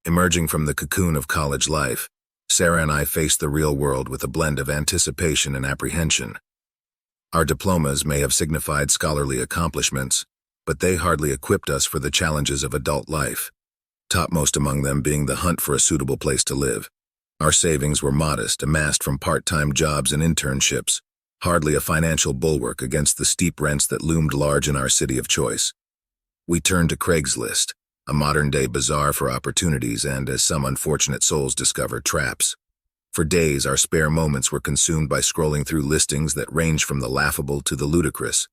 Emerging from the cocoon of college life, Sarah and I faced the real world with a blend of anticipation and apprehension. Our diplomas may have signified scholarly accomplishments, but they hardly equipped us for the challenges of adult life, topmost among them being the hunt for a suitable place to live. Our savings were modest, amassed from part-time jobs and internships, hardly a financial bulwark against the steep rents that loomed large in our city of choice. We turned to Craigslist, a modern-day bazaar for opportunities and, as some unfortunate souls discover, traps. For days, our spare moments were consumed by scrolling through listings that ranged from the laughable to the ludicrous.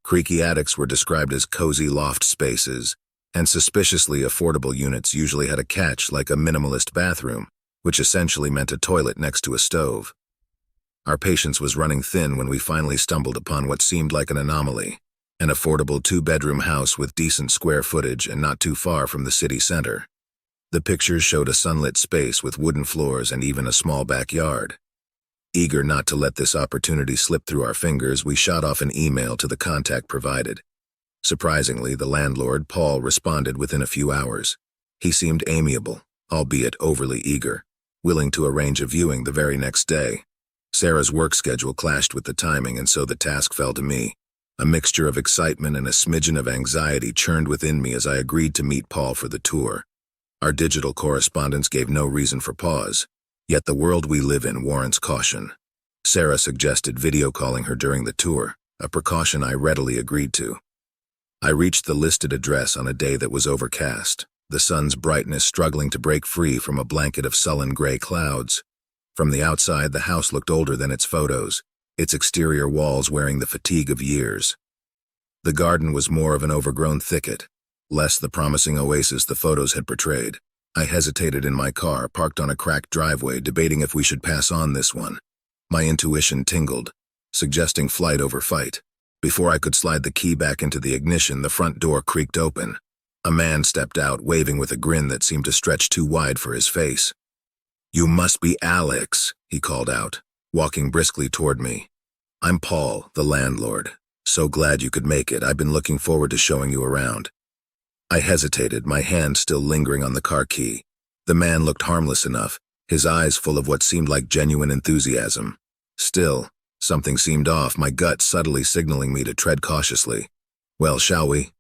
Creaky attics were described as cozy loft spaces, and suspiciously affordable units usually had a catch like a minimalist bathroom, which essentially meant a toilet next to a stove. Our patience was running thin when we finally stumbled upon what seemed like an anomaly. An affordable two-bedroom house with decent square footage and not too far from the city center. The pictures showed a sunlit space with wooden floors and even a small backyard. Eager not to let this opportunity slip through our fingers, we shot off an email to the contact provided. Surprisingly, the landlord, Paul, responded within a few hours. He seemed amiable, albeit overly eager, willing to arrange a viewing the very next day. Sarah's work schedule clashed with the timing, and so the task fell to me. A mixture of excitement and a smidgen of anxiety churned within me as I agreed to meet Paul for the tour. Our digital correspondence gave no reason for pause, yet the world we live in warrants caution. Sarah suggested video calling her during the tour, a precaution I readily agreed to. I reached the listed address on a day that was overcast, the sun's brightness struggling to break free from a blanket of sullen gray clouds. From the outside, the house looked older than its photos, its exterior walls wearing the fatigue of years. The garden was more of an overgrown thicket, less the promising oasis the photos had portrayed. I hesitated in my car, parked on a cracked driveway, debating if we should pass on this one. My intuition tingled, suggesting flight over fight. Before I could slide the key back into the ignition, the front door creaked open. A man stepped out, waving with a grin that seemed to stretch too wide for his face. "You must be Alex," he called out, walking briskly toward me. "I'm Paul, the landlord. So glad you could make it. I've been looking forward to showing you around." I hesitated, my hand still lingering on the car key. The man looked harmless enough, his eyes full of what seemed like genuine enthusiasm. Still, something seemed off, my gut subtly signaling me to tread cautiously. "Well, shall we?"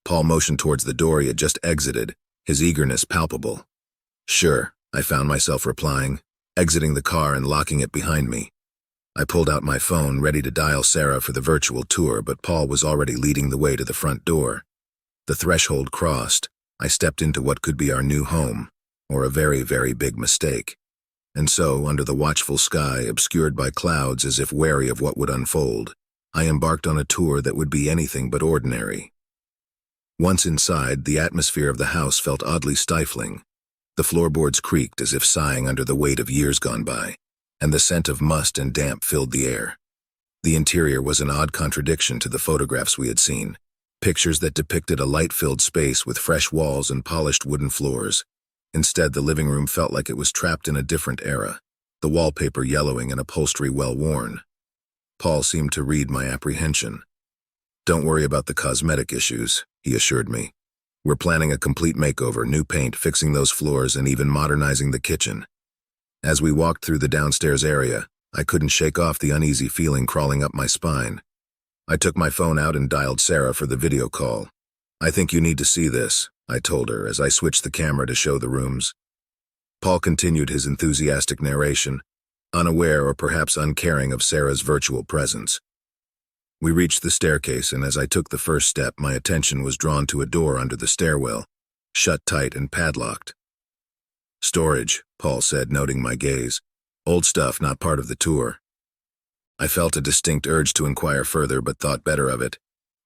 Paul motioned towards the door he had just exited, his eagerness palpable. "Sure," I found myself replying, exiting the car and locking it behind me. I pulled out my phone, ready to dial Sarah for the virtual tour, but Paul was already leading the way to the front door. The threshold crossed, I stepped into what could be our new home, or a very, very big mistake. And so, under the watchful sky, obscured by clouds as if wary of what would unfold, I embarked on a tour that would be anything but ordinary. Once inside, the atmosphere of the house felt oddly stifling. The floorboards creaked as if sighing under the weight of years gone by, and the scent of must and damp filled the air. The interior was an odd contradiction to the photographs we had seen, pictures that depicted a light-filled space with fresh walls and polished wooden floors. Instead, the living room felt like it was trapped in a different era, the wallpaper yellowing and upholstery well-worn. Paul seemed to read my apprehension. "Don't worry about the cosmetic issues," he assured me. "We're planning a complete makeover, new paint, fixing those floors, and even modernizing the kitchen." As we walked through the downstairs area, I couldn't shake off the uneasy feeling crawling up my spine. I took my phone out and dialed Sarah for the video call. "I think you need to see this," I told her as I switched the camera to show the rooms. Paul continued his enthusiastic narration, unaware or perhaps uncaring of Sarah's virtual presence. We reached the staircase, and as I took the first step, my attention was drawn to a door under the stairwell, shut tight and padlocked. "Storage," Paul said, noting my gaze. "Old stuff, not part of the tour." I felt a distinct urge to inquire further, but thought better of it.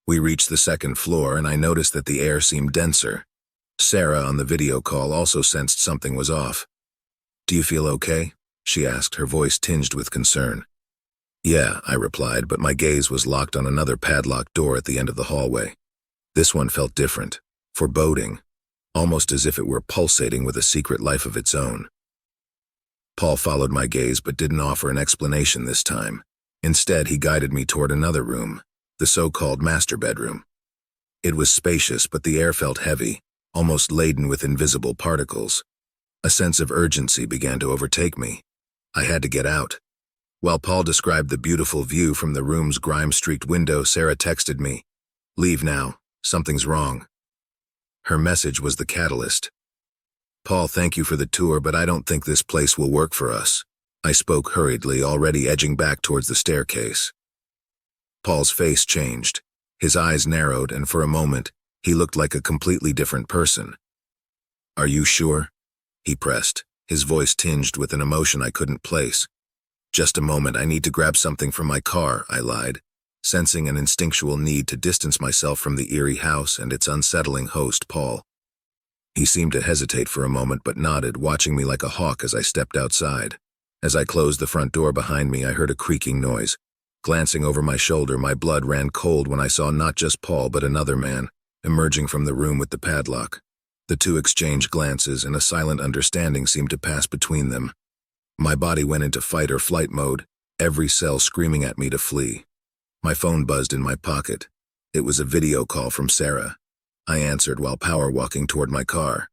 We reached the second floor, and I noticed that the air seemed denser. Sarah, on the video call, also sensed something was off. "Do you feel okay?" she asked, her voice tinged with concern. "Yeah," I replied, but my gaze was locked on another padlocked door at the end of the hallway. This one felt different, foreboding, almost as if it were pulsating with a secret life of its own. Paul followed my gaze but didn't offer an explanation this time. Instead, he guided me toward another room, the so-called master bedroom. It was spacious, but the air felt heavy, almost laden with invisible particles. A sense of urgency began to overtake me. I had to get out. While Paul described the beautiful view from the room's grime-streaked window, Sarah texted me, "Leave now. Something's wrong." Her message was the catalyst. "Paul, thank you for the tour, but I don't think this place will work for us." I spoke hurriedly, already edging back towards the staircase. Paul's face changed. His eyes narrowed, and for a moment, he looked like a completely different person. "Are you sure?" he pressed, his voice tinged with an emotion I couldn't place. "Just a moment, I need to grab something from my car," I lied, sensing an instinctual need to distance myself from the eerie house and its unsettling host, Paul. He seemed to hesitate for a moment but nodded, watching me like a hawk as I stepped outside. As I closed the front door behind me, I heard a creaking noise. Glancing over my shoulder, my blood ran cold when I saw not just Paul but another man, emerging from the room with the padlock. The two exchanged glances, and a silent understanding seemed to pass between them. My body went into fight or flight mode, every cell screaming at me to flee. My phone buzzed in my pocket. It was a video call from Sarah. I answered while power walking toward my car.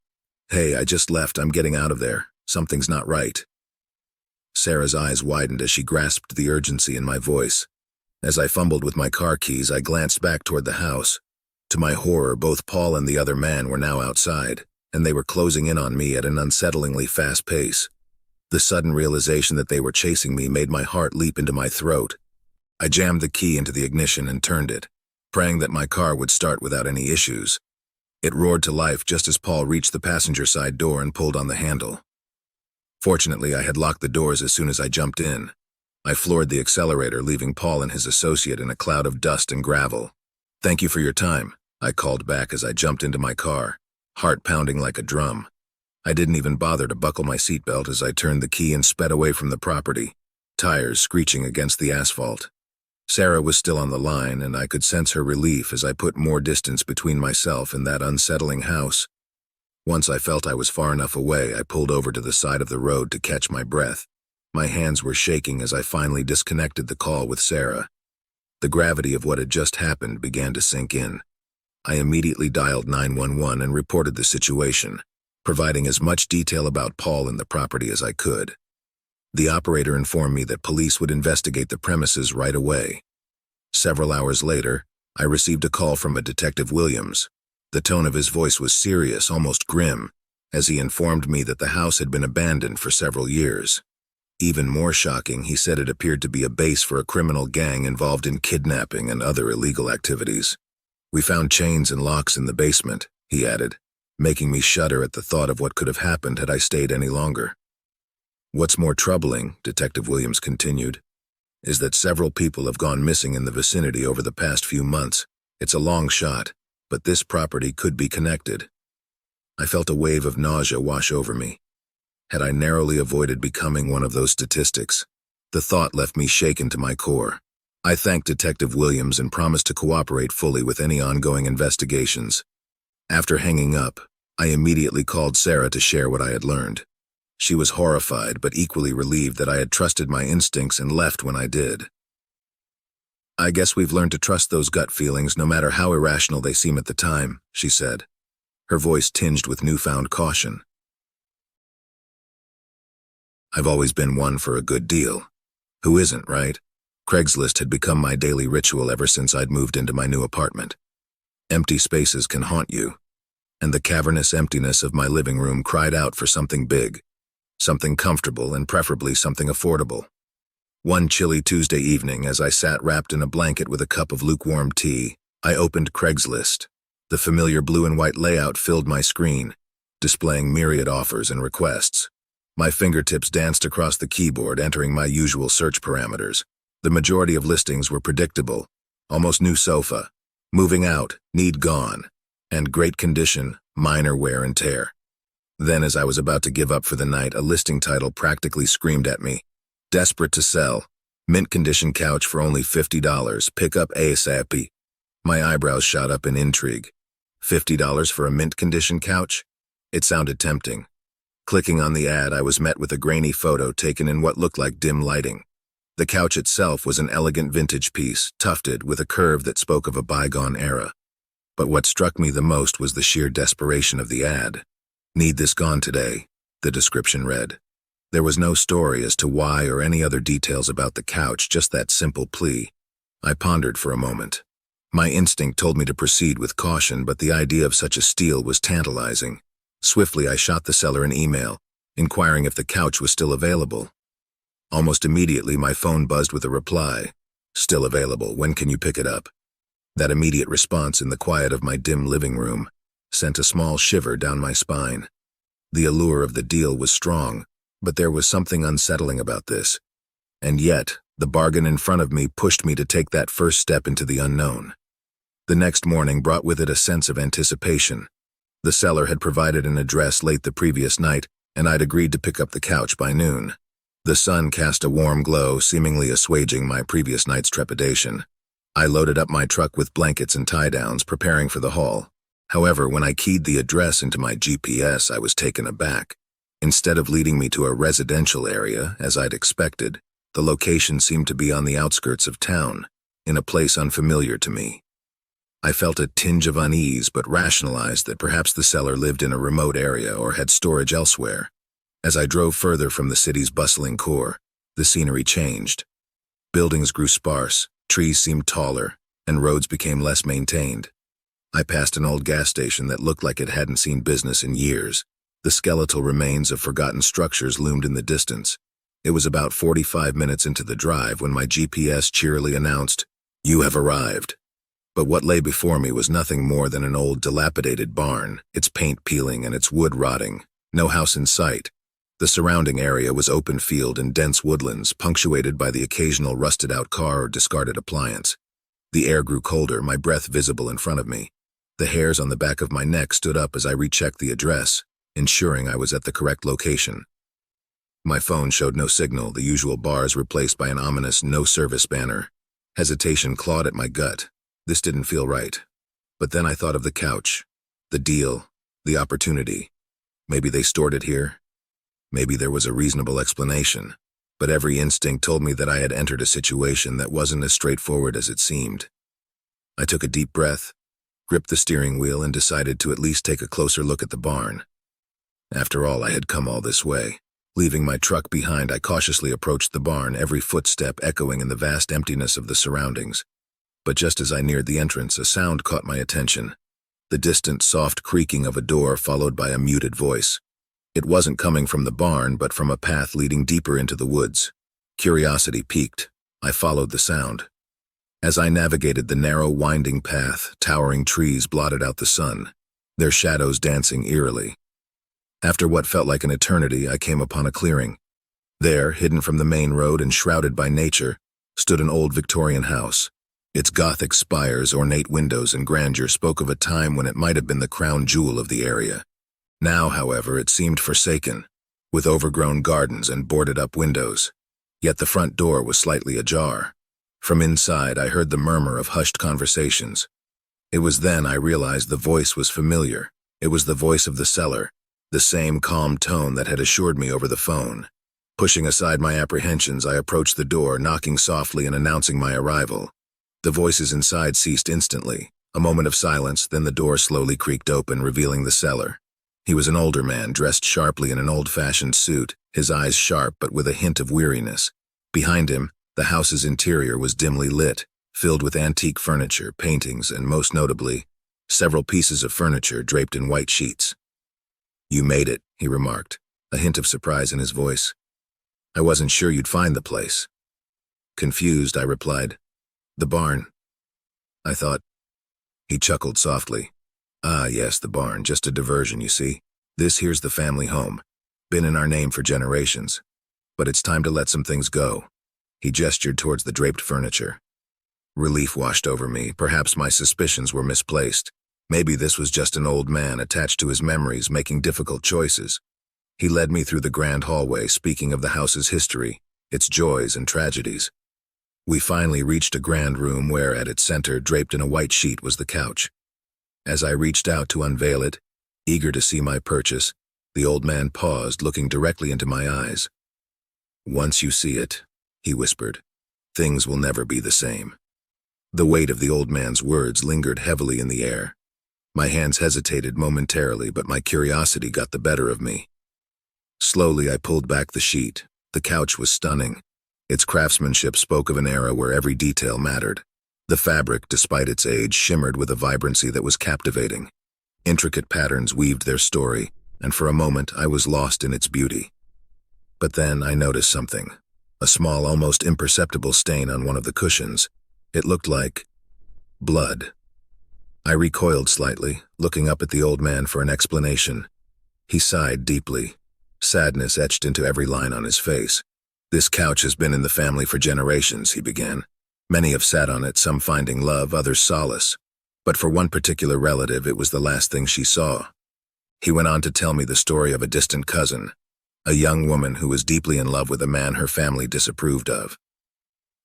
"Hey, I just left. I'm getting out of there. Something's not right." Sarah's eyes widened as she grasped the urgency in my voice. As I fumbled with my car keys, I glanced back toward the house. To my horror, both Paul and the other man were now outside, and they were closing in on me at an unsettlingly fast pace. The sudden realization that they were chasing me made my heart leap into my throat. I jammed the key into the ignition and turned it, praying that my car would start without any issues. It roared to life just as Paul reached the passenger side door and pulled on the handle. Fortunately, I had locked the doors as soon as I jumped in. I floored the accelerator, leaving Paul and his associate in a cloud of dust and gravel. "Thank you for your time," I called back as I jumped into my car, heart pounding like a drum. I didn't even bother to buckle my seatbelt as I turned the key and sped away from the property, tires screeching against the asphalt. Sarah was still on the line, and I could sense her relief as I put more distance between myself and that unsettling house. Once I felt I was far enough away, I pulled over to the side of the road to catch my breath. My hands were shaking as I finally disconnected the call with Sarah. The gravity of what had just happened began to sink in. I immediately dialed 911 and reported the situation, providing as much detail about Paul and the property as I could. The operator informed me that police would investigate the premises right away. Several hours later, I received a call from a Detective Williams. The tone of his voice was serious, almost grim, as he informed me that the house had been abandoned for several years. Even more shocking, he said it appeared to be a base for a criminal gang involved in kidnapping and other illegal activities. "We found chains and locks in the basement," he added, making me shudder at the thought of what could have happened had I stayed any longer. "What's more troubling," Detective Williams continued, "is that several people have gone missing in the vicinity over the past few months. It's a long shot, but this property could be connected." I felt a wave of nausea wash over me. Had I narrowly avoided becoming one of those statistics? The thought left me shaken to my core. I thanked Detective Williams and promised to cooperate fully with any ongoing investigations. After hanging up, I immediately called Sarah to share what I had learned. She was horrified but equally relieved that I had trusted my instincts and left when I did. "I guess we've learned to trust those gut feelings no matter how irrational they seem at the time," she said, her voice tinged with newfound caution. I've always been one for a good deal. Who isn't, right? Craigslist had become my daily ritual ever since I'd moved into my new apartment. Empty spaces can haunt you, and the cavernous emptiness of my living room cried out for something big, something comfortable, and preferably something affordable. One chilly Tuesday evening, as I sat wrapped in a blanket with a cup of lukewarm tea, I opened Craigslist. The familiar blue and white layout filled my screen, displaying myriad offers and requests. My fingertips danced across the keyboard, entering my usual search parameters. The majority of listings were predictable: almost new sofa, moving out, need gone, and great condition, minor wear and tear. Then, as I was about to give up for the night, a listing title practically screamed at me: desperate to sell, mint condition couch for only $50, pick up ASAP. My eyebrows shot up in intrigue. $50 for a mint condition couch? It sounded tempting. Clicking on the ad, I was met with a grainy photo taken in what looked like dim lighting. The couch itself was an elegant vintage piece, tufted with a curve that spoke of a bygone era. But what struck me the most was the sheer desperation of the ad. Need this gone today. the description read. There was no story as to why or any other details about the couch, just that simple plea. I pondered for a moment. My instinct told me to proceed with caution, but the idea of such a steal was tantalizing. Swiftly, I shot the seller an email, inquiring if the couch was still available. Almost immediately, my phone buzzed with a reply. Still available. When can you pick it up? That immediate response in the quiet of my dim living room sent a small shiver down my spine. The allure of the deal was strong, but there was something unsettling about this. And yet, the bargain in front of me pushed me to take that first step into the unknown. The next morning brought with it a sense of anticipation. The seller had provided an address late the previous night, and I'd agreed to pick up the couch by noon. The sun cast a warm glow, seemingly assuaging my previous night's trepidation. I loaded up my truck with blankets and tie-downs, preparing for the haul. However, when I keyed the address into my GPS, I was taken aback. Instead of leading me to a residential area, as I'd expected, the location seemed to be on the outskirts of town, in a place unfamiliar to me. I felt a tinge of unease, but rationalized that perhaps the seller lived in a remote area or had storage elsewhere. As I drove further from the city's bustling core, the scenery changed. Buildings grew sparse, trees seemed taller, and roads became less maintained. I passed an old gas station that looked like it hadn't seen business in years. The skeletal remains of forgotten structures loomed in the distance. It was about 45 minutes into the drive when my GPS cheerily announced, "You have arrived." But what lay before me was nothing more than an old dilapidated barn, its paint peeling and its wood rotting. No house in sight. The surrounding area was open field and dense woodlands, punctuated by the occasional rusted-out car or discarded appliance. The air grew colder, my breath visible in front of me. The hairs on the back of my neck stood up as I rechecked the address, ensuring I was at the correct location. My phone showed no signal, the usual bars replaced by an ominous no-service banner. Hesitation clawed at my gut. This didn't feel right. But then I thought of the couch, the deal, the opportunity. Maybe they stored it here. Maybe there was a reasonable explanation, but every instinct told me that I had entered a situation that wasn't as straightforward as it seemed. I took a deep breath, gripped the steering wheel, and decided to at least take a closer look at the barn. After all, I had come all this way. Leaving my truck behind, I cautiously approached the barn, every footstep echoing in the vast emptiness of the surroundings. But just as I neared the entrance, a sound caught my attention. The distant, soft creaking of a door followed by a muted voice. It wasn't coming from the barn, but from a path leading deeper into the woods. Curiosity piqued. I followed the sound. As I navigated the narrow, winding path, towering trees blotted out the sun, their shadows dancing eerily. After what felt like an eternity, I came upon a clearing. There, hidden from the main road and shrouded by nature, stood an old Victorian house. Its Gothic spires, ornate windows, and grandeur spoke of a time when it might have been the crown jewel of the area. Now, however, it seemed forsaken, with overgrown gardens and boarded-up windows. Yet the front door was slightly ajar. From inside, I heard the murmur of hushed conversations. It was then I realized the voice was familiar. It was the voice of the seller, the same calm tone that had assured me over the phone. Pushing aside my apprehensions, I approached the door, knocking softly and announcing my arrival. The voices inside ceased instantly. A moment of silence, then the door slowly creaked open, revealing the seller. He was an older man, dressed sharply in an old-fashioned suit, his eyes sharp but with a hint of weariness. Behind him, the house's interior was dimly lit, filled with antique furniture, paintings, and most notably, several pieces of furniture draped in white sheets. "You made it," he remarked, a hint of surprise in his voice. "I wasn't sure you'd find the place." Confused, I replied, "The barn. I thought—" He chuckled softly. "Ah, yes, the barn, just a diversion, you see. This here's the family home. Been in our name for generations. But it's time to let some things go." He gestured towards the draped furniture. Relief washed over me. Perhaps my suspicions were misplaced. Maybe this was just an old man attached to his memories, making difficult choices. He led me through the grand hallway, speaking of the house's history, its joys and tragedies. We finally reached a grand room where, at its center, draped in a white sheet, was the couch. As I reached out to unveil it, eager to see my purchase, the old man paused, looking directly into my eyes. "Once you see it," he whispered, "things will never be the same." The weight of the old man's words lingered heavily in the air. My hands hesitated momentarily, but my curiosity got the better of me. Slowly, I pulled back the sheet. The couch was stunning. Its craftsmanship spoke of an era where every detail mattered. The fabric, despite its age, shimmered with a vibrancy that was captivating. Intricate patterns weaved their story, and for a moment I was lost in its beauty. But then I noticed something. A small, almost imperceptible stain on one of the cushions. It looked like blood. I recoiled slightly, looking up at the old man for an explanation. He sighed deeply. Sadness etched into every line on his face. "This couch has been in the family for generations," he began. "Many have sat on it, some finding love, others solace. But for one particular relative, it was the last thing she saw." He went on to tell me the story of a distant cousin, a young woman who was deeply in love with a man her family disapproved of.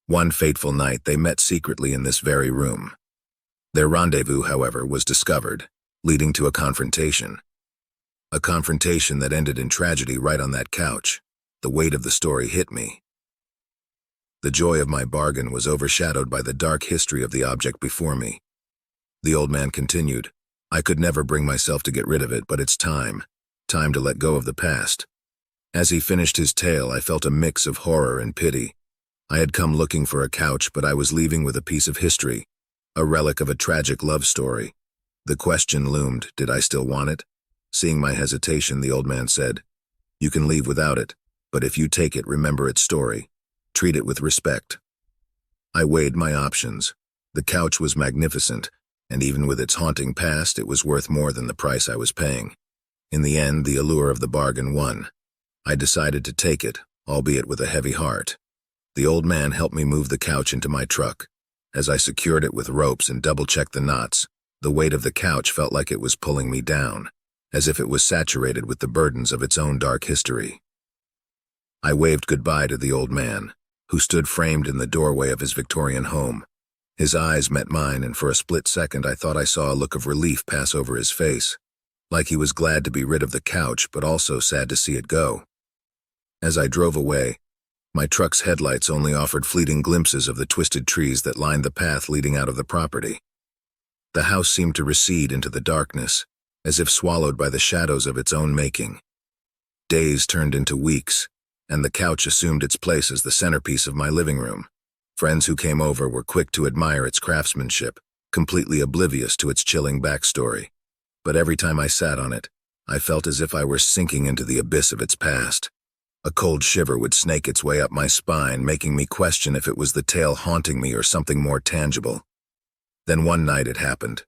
One fateful night, they met secretly in this very room. Their rendezvous, however, was discovered, leading to a confrontation. A confrontation that ended in tragedy right on that couch. The weight of the story hit me. The joy of my bargain was overshadowed by the dark history of the object before me. The old man continued, "I could never bring myself to get rid of it, but it's time to let go of the past." As he finished his tale, I felt a mix of horror and pity. I had come looking for a couch, but I was leaving with a piece of history, a relic of a tragic love story. The question loomed, did I still want it? Seeing my hesitation, the old man said, "You can leave without it, but if you take it, remember its story. Treat it with respect." I weighed my options. The couch was magnificent, and even with its haunting past, it was worth more than the price I was paying. In the end, the allure of the bargain won. I decided to take it, albeit with a heavy heart. The old man helped me move the couch into my truck. As I secured it with ropes and double-checked the knots, the weight of the couch felt like it was pulling me down, as if it was saturated with the burdens of its own dark history. I waved goodbye to the old man, who stood framed in the doorway of his Victorian home. His eyes met mine, and for a split second I thought I saw a look of relief pass over his face, like he was glad to be rid of the couch but also sad to see it go. As I drove away, my truck's headlights only offered fleeting glimpses of the twisted trees that lined the path leading out of the property. The house seemed to recede into the darkness, as if swallowed by the shadows of its own making. Days turned into weeks, and the couch assumed its place as the centerpiece of my living room. Friends who came over were quick to admire its craftsmanship, completely oblivious to its chilling backstory. But every time I sat on it, I felt as if I were sinking into the abyss of its past. A cold shiver would snake its way up my spine, making me question if it was the tale haunting me or something more tangible. Then one night it happened.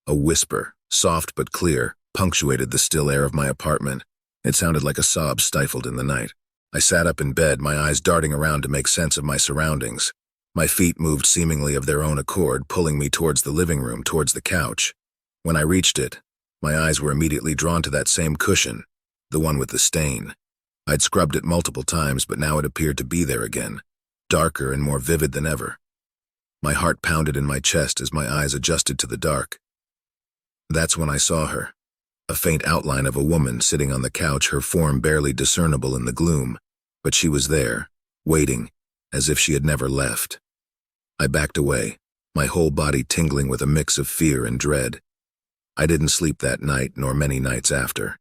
A whisper, soft but clear, punctuated the still air of my apartment. It sounded like a sob stifled in the night. I sat up in bed, my eyes darting around to make sense of my surroundings. My feet moved seemingly of their own accord, pulling me towards the living room, towards the couch. When I reached it, my eyes were immediately drawn to that same cushion, the one with the stain. I'd scrubbed it multiple times, but now it appeared to be there again, darker and more vivid than ever. My heart pounded in my chest as my eyes adjusted to the dark. That's when I saw her, a faint outline of a woman sitting on the couch, her form barely discernible in the gloom, but she was there, waiting, as if she had never left. I backed away, my whole body tingling with a mix of fear and dread. I didn't sleep that night, nor many nights after.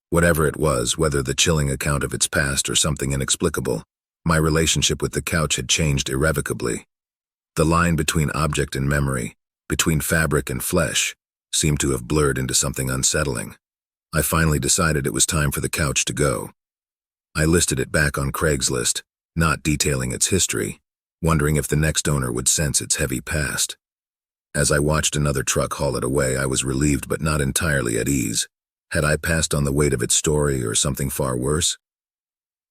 Whatever it was, whether the chilling account of its past or something inexplicable, my relationship with the couch had changed irrevocably. The line between object and memory, between fabric and flesh, seemed to have blurred into something unsettling. I finally decided it was time for the couch to go. I listed it back on Craigslist, not detailing its history, wondering if the next owner would sense its heavy past. As I watched another truck haul it away, I was relieved but not entirely at ease. Had I passed on the weight of its story or something far worse?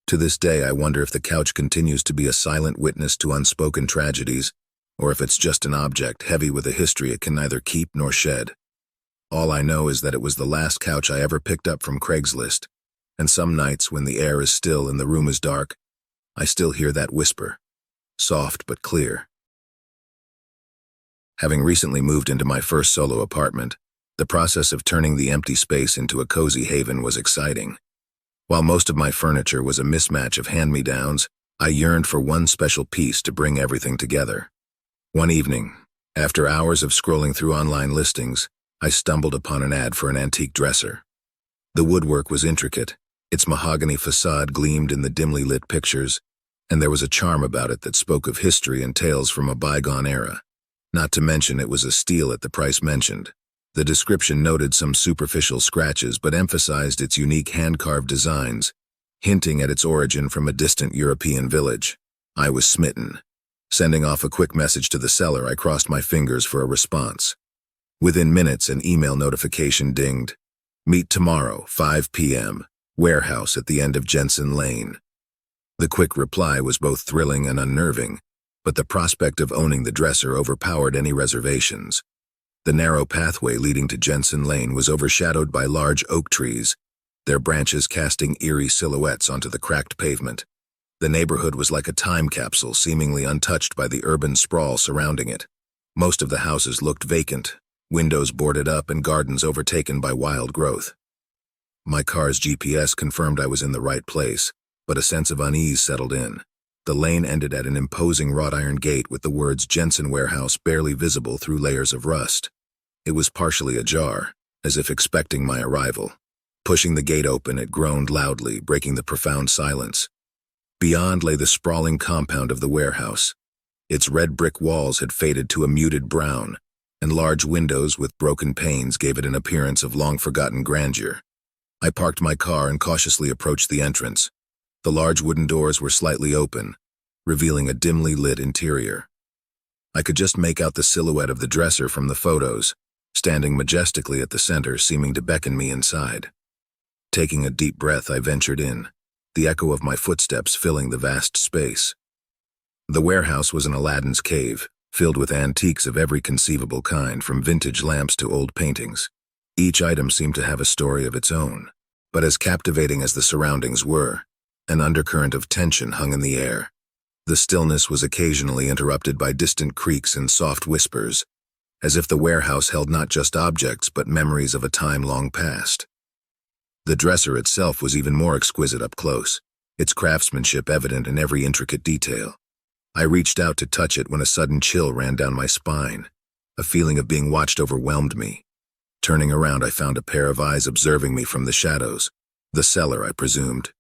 To this day, I wonder if the couch continues to be a silent witness to unspoken tragedies, or if it's just an object heavy with a history it can neither keep nor shed. All I know is that it was the last couch I ever picked up from Craigslist, and some nights when the air is still and the room is dark, I still hear that whisper, soft but clear. Having recently moved into my first solo apartment, the process of turning the empty space into a cozy haven was exciting. While most of my furniture was a mismatch of hand-me-downs, I yearned for one special piece to bring everything together. One evening, after hours of scrolling through online listings, I stumbled upon an ad for an antique dresser. The woodwork was intricate, Its mahogany facade gleamed in the dimly lit pictures, and there was a charm about it that spoke of history and tales from a bygone era. Not to mention it was a steal at the price mentioned. The description noted some superficial scratches but emphasized its unique hand-carved designs, hinting at its origin from a distant European village. I was smitten. Sending off a quick message to the seller, I crossed my fingers for a response. Within minutes, an email notification dinged. Meet tomorrow, 5 p.m., warehouse at the end of Jensen Lane. The quick reply was both thrilling and unnerving, but the prospect of owning the dresser overpowered any reservations. The narrow pathway leading to Jensen Lane was overshadowed by large oak trees, their branches casting eerie silhouettes onto the cracked pavement. The neighborhood was like a time capsule, seemingly untouched by the urban sprawl surrounding it. Most of the houses looked vacant, windows boarded up and gardens overtaken by wild growth. My car's GPS confirmed I was in the right place, but a sense of unease settled in. The lane ended at an imposing wrought iron gate with the words Jensen Warehouse barely visible through layers of rust. It was partially ajar, as if expecting my arrival. Pushing the gate open, it groaned loudly, breaking the profound silence. Beyond lay the sprawling compound of the warehouse. Its red brick walls had faded to a muted brown, and large windows with broken panes gave it an appearance of long-forgotten grandeur. I parked my car and cautiously approached the entrance. The large wooden doors were slightly open, revealing a dimly lit interior. I could just make out the silhouette of the dresser from the photos, standing majestically at the center, seeming to beckon me inside. Taking a deep breath, I ventured in, the echo of my footsteps filling the vast space. The warehouse was an Aladdin's cave, filled with antiques of every conceivable kind, from vintage lamps to old paintings. Each item seemed to have a story of its own, but as captivating as the surroundings were, an undercurrent of tension hung in the air. The stillness was occasionally interrupted by distant creaks and soft whispers, as if the warehouse held not just objects but memories of a time long past. The dresser itself was even more exquisite up close, its craftsmanship evident in every intricate detail. I reached out to touch it when a sudden chill ran down my spine. A feeling of being watched overwhelmed me. Turning around, I found a pair of eyes observing me from the shadows. The seller, I presumed.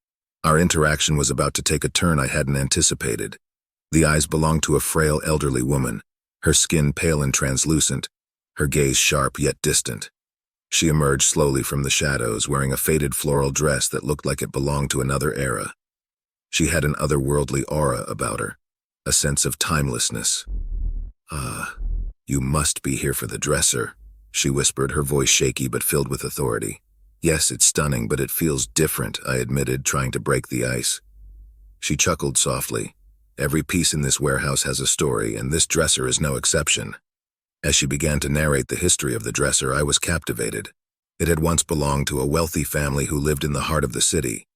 Our interaction was about to take a turn I hadn't anticipated. The eyes belonged to a frail elderly woman, her skin pale and translucent, her gaze sharp yet distant. She emerged slowly from the shadows, wearing a faded floral dress that looked like it belonged to another era. She had an otherworldly aura about her, a sense of timelessness. "Ah, you must be here for the dresser," she whispered, her voice shaky but filled with authority. "Yes, it's stunning, but it feels different," I admitted, trying to break the ice. She chuckled softly. "Every piece in this warehouse has a story, and this dresser is no exception." As she began to narrate the history of the dresser, I was captivated. It had once belonged to a wealthy family who lived in the heart of the city.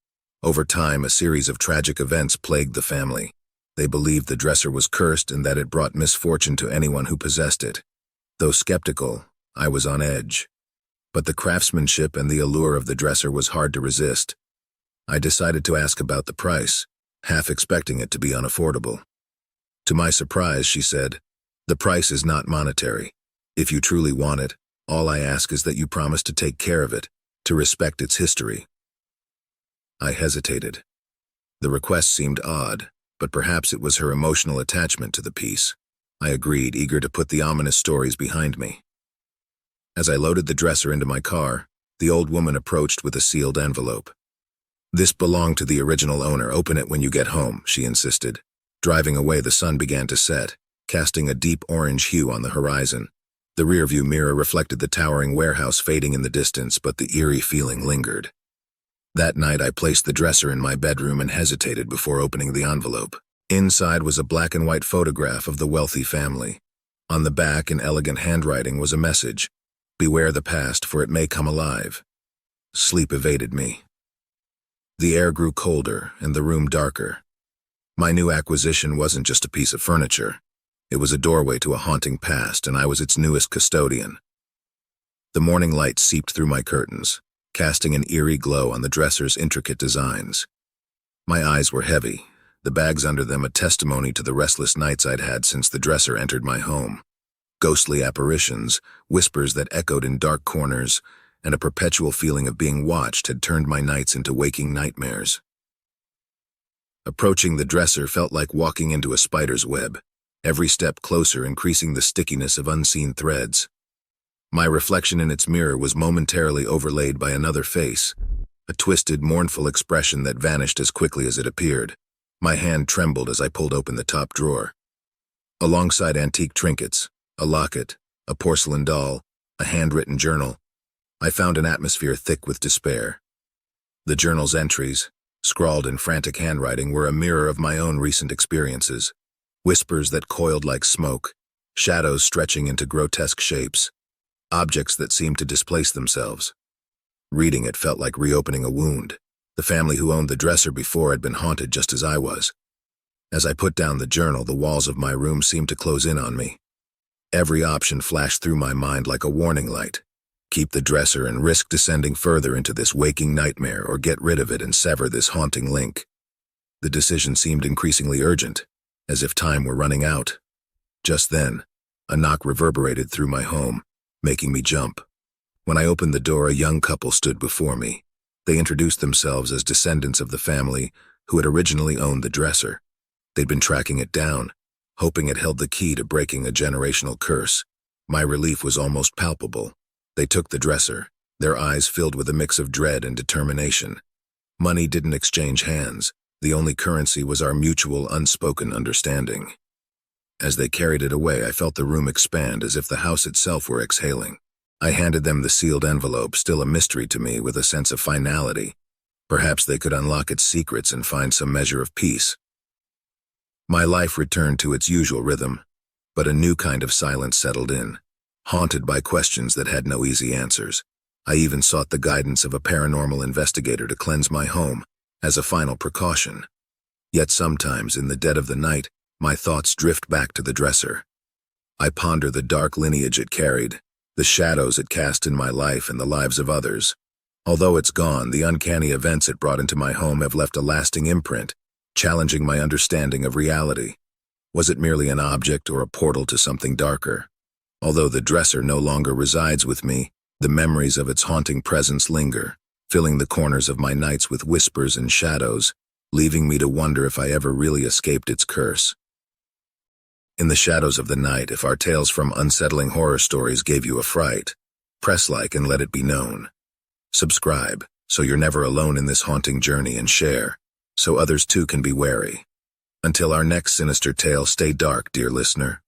Over time, a series of tragic events plagued the family. They believed the dresser was cursed and that it brought misfortune to anyone who possessed it. Though skeptical, I was on edge. But the craftsmanship and the allure of the dresser was hard to resist. I decided to ask about the price, half expecting it to be unaffordable. To my surprise, she said, "The price is not monetary. If you truly want it, all I ask is that you promise to take care of it, to respect its history." I hesitated. The request seemed odd, but perhaps it was her emotional attachment to the piece. I agreed, eager to put the ominous stories behind me. As I loaded the dresser into my car, the old woman approached with a sealed envelope. "This belonged to the original owner. Open it when you get home," she insisted. Driving away, the sun began to set, casting a deep orange hue on the horizon. The rearview mirror reflected the towering warehouse fading in the distance, but the eerie feeling lingered. That night, I placed the dresser in my bedroom and hesitated before opening the envelope. Inside was a black and white photograph of the wealthy family. On the back, in elegant handwriting, was a message: "Beware the past, for it may come alive." Sleep evaded me. The air grew colder and the room darker. My new acquisition wasn't just a piece of furniture. It was a doorway to a haunting past, and I was its newest custodian. The morning light seeped through my curtains, casting an eerie glow on the dresser's intricate designs. My eyes were heavy, the bags under them a testimony to the restless nights I'd had since the dresser entered my home. Ghostly apparitions, whispers that echoed in dark corners, and a perpetual feeling of being watched had turned my nights into waking nightmares. Approaching the dresser felt like walking into a spider's web, every step closer increasing the stickiness of unseen threads. My reflection in its mirror was momentarily overlaid by another face, a twisted, mournful expression that vanished as quickly as it appeared. My hand trembled as I pulled open the top drawer. Alongside antique trinkets, a locket, a porcelain doll, a handwritten journal, I found an atmosphere thick with despair. The journal's entries, scrawled in frantic handwriting, were a mirror of my own recent experiences. Whispers that coiled like smoke, shadows stretching into grotesque shapes, objects that seemed to displace themselves. Reading it felt like reopening a wound. The family who owned the dresser before had been haunted just as I was. As I put down the journal, the walls of my room seemed to close in on me. Every option flashed through my mind like a warning light. Keep the dresser and risk descending further into this waking nightmare, or get rid of it and sever this haunting link. The decision seemed increasingly urgent, as if time were running out. Just then, a knock reverberated through my home, making me jump. When I opened the door, a young couple stood before me. They introduced themselves as descendants of the family who had originally owned the dresser. They'd been tracking it down, hoping it held the key to breaking a generational curse. My relief was almost palpable. They took the dresser, their eyes filled with a mix of dread and determination. Money didn't exchange hands. The only currency was our mutual, unspoken understanding. As they carried it away, I felt the room expand as if the house itself were exhaling. I handed them the sealed envelope, still a mystery to me, with a sense of finality. Perhaps they could unlock its secrets and find some measure of peace. My life returned to its usual rhythm, but a new kind of silence settled in, haunted by questions that had no easy answers. I even sought the guidance of a paranormal investigator to cleanse my home, as a final precaution. Yet sometimes, in the dead of the night, my thoughts drift back to the dresser. I ponder the dark lineage it carried, the shadows it cast in my life and the lives of others. Although it's gone, the uncanny events it brought into my home have left a lasting imprint, challenging my understanding of reality. Was it merely an object or a portal to something darker? Although the dresser no longer resides with me, the memories of its haunting presence linger, filling the corners of my nights with whispers and shadows, leaving me to wonder if I ever really escaped its curse. In the shadows of the night, if our tales from Unsettling Horror Stories gave you a fright, press like and let it be known. Subscribe, so you're never alone in this haunting journey, and share, so others too can be wary. Until our next sinister tale, stay dark, dear listener.